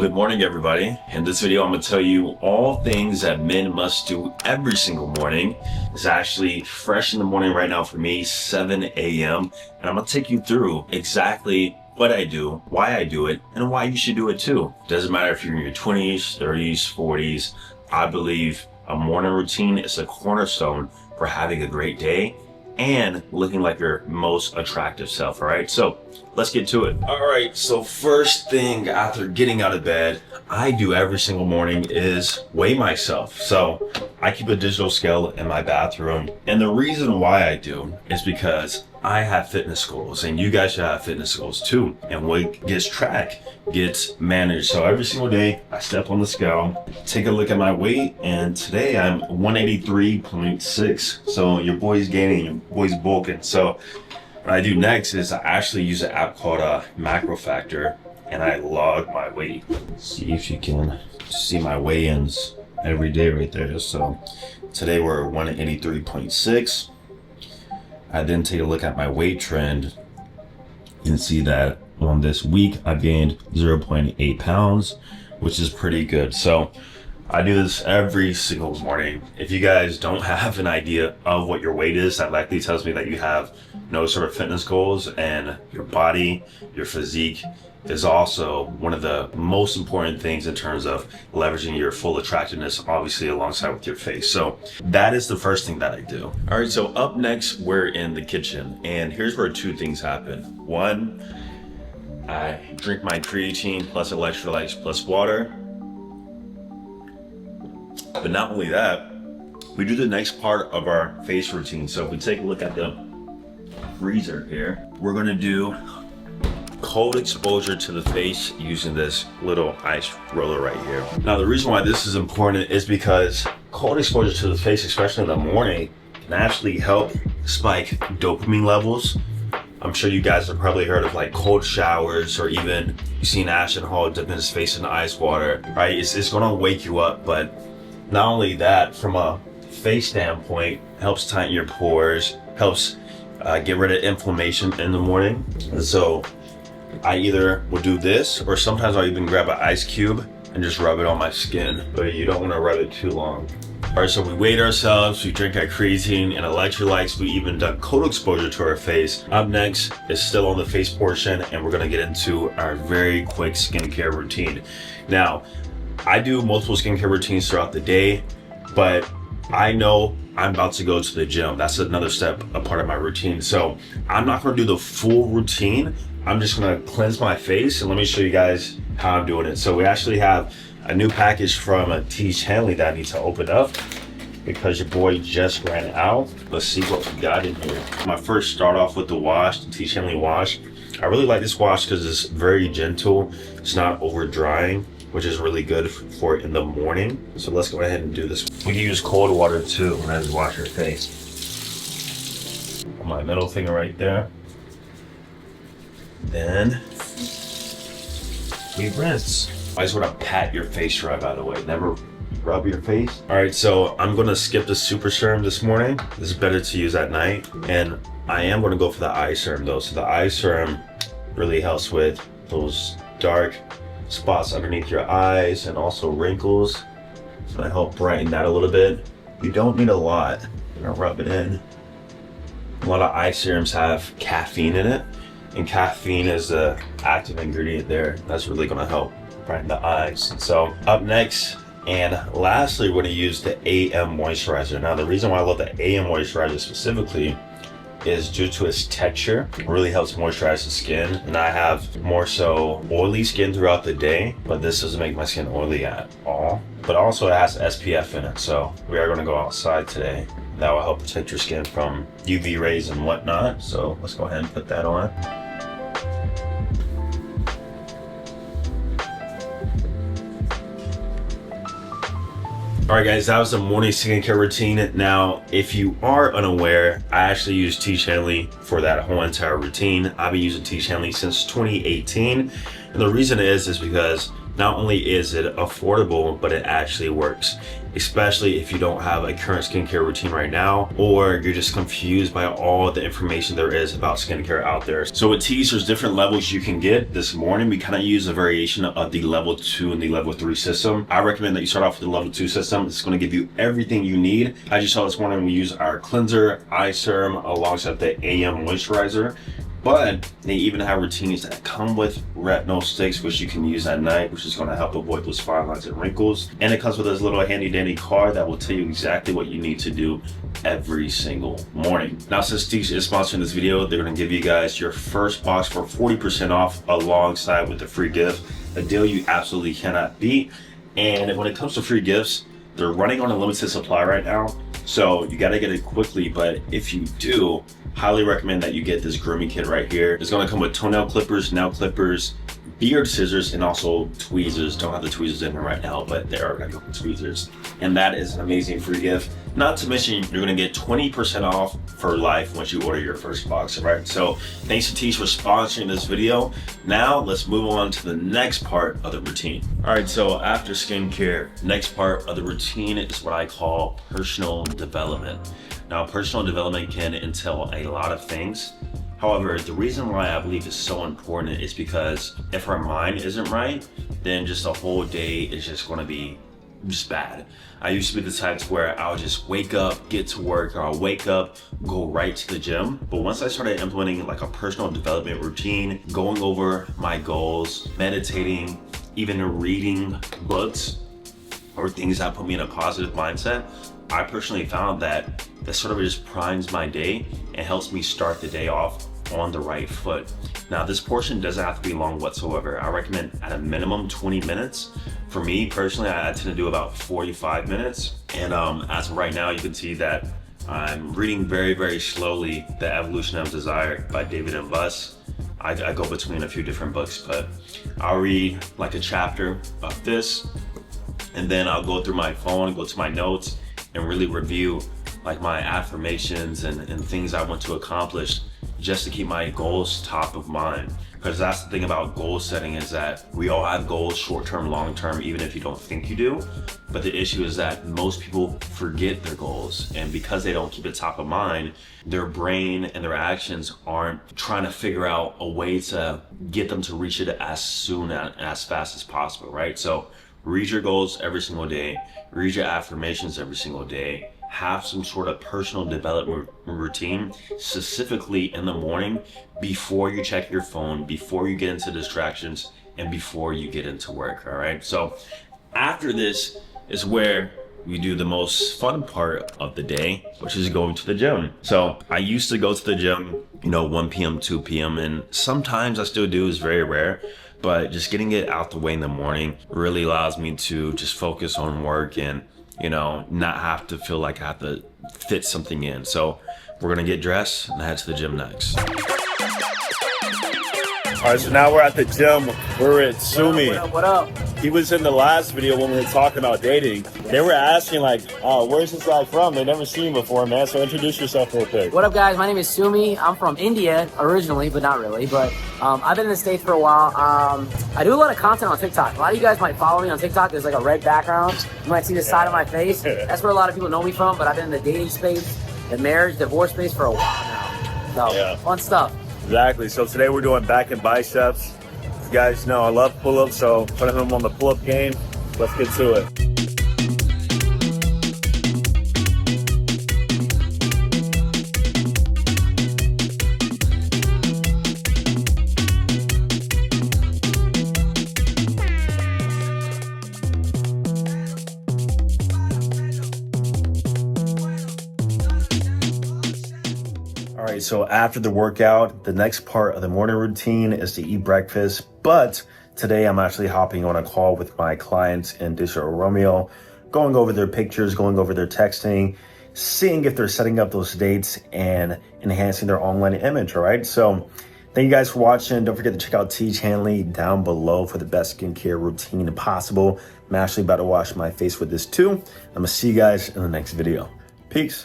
Good morning, everybody. In this video, I'm going to tell you all things that men must do every single morning. It's actually fresh in the morning right now for me, 7 a.m. And I'm going to take you through exactly what I do, why I do it, and why you should do it too. Doesn't matter if you're in your 20s, 30s, 40s. I believe a morning routine is a cornerstone for having a great day and looking like your most attractive self. All right, so let's get to it. All right, so first thing after getting out of bed, I do every single morning is weigh myself. So I keep a digital scale in my bathroom. And the reason why I do is because I have fitness goals and you guys should have fitness goals too. And what gets tracked gets managed. So every single day I step on the scale, take a look at my weight, and today I'm 183.6. So your boy's gaining, your boy's bulking. So what I do next is I actually use an app called Macro Factor, and I log my weight. See if you can see my weigh-ins every day right there. So today we're 183.6. I then take a look at my weight trend and see that on this week I gained 0.8 pounds, which is pretty good. So I do this every single morning. If you guys don't have an idea of what your weight is, that likely tells me that you have no sort of fitness goals, and your body, your physique is also one of the most important things in terms of leveraging your full attractiveness, obviously alongside with your face. So that is the first thing that I do. All right, so up next, we're in the kitchen, and here's where two things happen. One, I drink my creatine plus electrolytes plus water. But not only that, we do the next part of our face routine. So if we take a look at the freezer here, we're gonna do cold exposure to the face using this little ice roller right here. Now, the reason why this is important is because cold exposure to the face, especially in the morning, can actually help spike dopamine levels. I'm sure you guys have probably heard of like cold showers, or even you've seen Ashton Hall dipping his face in the ice water, right? It's gonna wake you up, but not only that, from a face standpoint, helps tighten your pores, helps get rid of inflammation in the morning. And so I either will do this, or sometimes I'll even grab an ice cube and just rub it on my skin, but you don't want to rub it too long. All right, so we weighed ourselves, we drink our creatine and electrolytes, we even done cold exposure to our face. Up next is still on the face portion, and we're gonna get into our very quick skincare routine. Now, I do multiple skincare routines throughout the day, but I know I'm about to go to the gym. That's another step, a part of my routine. So I'm not gonna do the full routine. I'm just gonna cleanse my face, and let me show you guys how I'm doing it. So we actually have a new package from Tiege Hanley that I need to open up because your boy just ran out. Let's see what we got in here. I'm gonna first start off with the wash, the Tiege Hanley wash. I really like this wash because it's very gentle. It's not over drying, which is really good for in the morning. So let's go ahead and do this. We can use cold water too when I wash your face. My middle finger right there. Then we rinse. I just want to pat your face dry, by the way. Never rub your face. All right, so I'm gonna skip the super serum this morning. This is better to use at night. And I am gonna go for the eye serum though. So the eye serum really helps with those dark spots underneath your eyes and also wrinkles. So I help brighten that a little bit. You don't need a lot. I'm gonna rub it in. A lot of eye serums have caffeine in it, and caffeine is the active ingredient there. That's really gonna help brighten the eyes. So up next and lastly, we're gonna use the AM moisturizer. Now, the reason why I love the AM moisturizer specifically is due to its texture. It really helps moisturize the skin, and I have more so oily skin throughout the day, but this doesn't make my skin oily at all. But also it has SPF in it, so we are gonna go outside today. That will help protect your skin from UV rays and whatnot. So let's go ahead and put that on. All right, guys, that was the morning skincare routine. Now, if you are unaware, I actually use Tiege Hanley for that whole entire routine. I've been using Tiege Hanley since 2018. And the reason is because not only is it affordable, but it actually works, especially if you don't have a current skincare routine right now, or you're just confused by all the information there is about skincare out there. So with teas, there's different levels you can get. This morning, we kind of use a variation of the level 2 and the level 3 system. I recommend that you start off with the level 2 system. It's going to give you everything you need. As you saw this morning, we use our cleanser, eye serum, alongside the AM moisturizer. But they even have routines that come with retinol sticks, which you can use at night, which is going to help avoid those fine lines and wrinkles. And it comes with this little handy dandy card that will tell you exactly what you need to do every single morning. Now, since Teach is sponsoring this video, they're going to give you guys your first box for 40% off alongside with the free gift, a deal you absolutely cannot beat. And when it comes to free gifts, they're running on a limited supply right now. So you got to get it quickly, but if you do, highly recommend that you get this grooming kit right here. It's going to come with toenail clippers, nail clippers, beard scissors, and also tweezers. Don't have the tweezers in here right now, but there are going to come with tweezers. And that is an amazing free gift. Not to mention, you're going to get 20% off for life once you order your first box, right? So thanks to Teach for sponsoring this video. Now let's move on to the next part of the routine. All right, so after skincare, next part of the routine is what I call personal development. Now, personal development can entail a lot of things. However, the reason why I believe it's so important is because if our mind isn't right, then just the whole day is just going to be just bad. I used to be the type where I would just wake up, get to work, or I'll wake up, go right to the gym. But once I started implementing like a personal development routine, going over my goals, meditating, even reading books or things that put me in a positive mindset, I personally found that sort of just primes my day and helps me start the day off on the right foot. Now, this portion doesn't have to be long whatsoever. I recommend at a minimum 20 minutes. For me personally, I tend to do about 45 minutes. And as of right now, you can see that I'm reading very, very slowly The Evolution of Desire by David M. Buss. I go between a few different books, but I'll read like a chapter of this, and then I'll go through my phone, go to my notes, and really review like my affirmations and things I want to accomplish, just to keep my goals top of mind. Because that's the thing about goal setting, is that we all have goals, short-term, long-term, even if you don't think you do. But the issue is that most people forget their goals, and because they don't keep it top of mind, their brain and their actions aren't trying to figure out a way to get them to reach it as soon and as fast as possible, right? So read your goals every single day, read your affirmations every single day, have some sort of personal development routine, specifically in the morning, before you check your phone, before you get into distractions, and before you get into work, all right? So after this is where we do the most fun part of the day, which is going to the gym. So I used to go to the gym, 1 p.m., 2 p.m., and sometimes I still do, it's very rare. But just getting it out the way in the morning really allows me to just focus on work and, not have to feel like I have to fit something in. So we're going to get dressed and head to the gym next. All right, so now we're at the gym. We're at Sumi. What up? He was in the last video when we were talking about dating. They were asking where's this guy from? They never seen him before, man. So introduce yourself real quick. What up, guys? My name is Sumi. I'm from India originally, but not really. But I've been in the States for a while. I do a lot of content on TikTok. A lot of you guys might follow me on TikTok. There's like a red background. You might see the side of my face. That's where a lot of people know me from. But I've been in the dating space, the marriage, divorce space for a while now. So fun stuff. Exactly. So today we're doing back and biceps. You guys know I love pull-ups, so putting him on the pull-up game. Let's get to it. All right, so after the workout, the next part of the morning routine is to eat breakfast. But today I'm actually hopping on a call with my clients in Digital Romeo, going over their pictures, going over their texting, seeing if they're setting up those dates and enhancing their online image, all right? So thank you guys for watching. Don't forget to check out Teach Hanley down below for the best skincare routine possible. I'm actually about to wash my face with this too. I'm gonna see you guys in the next video. Peace.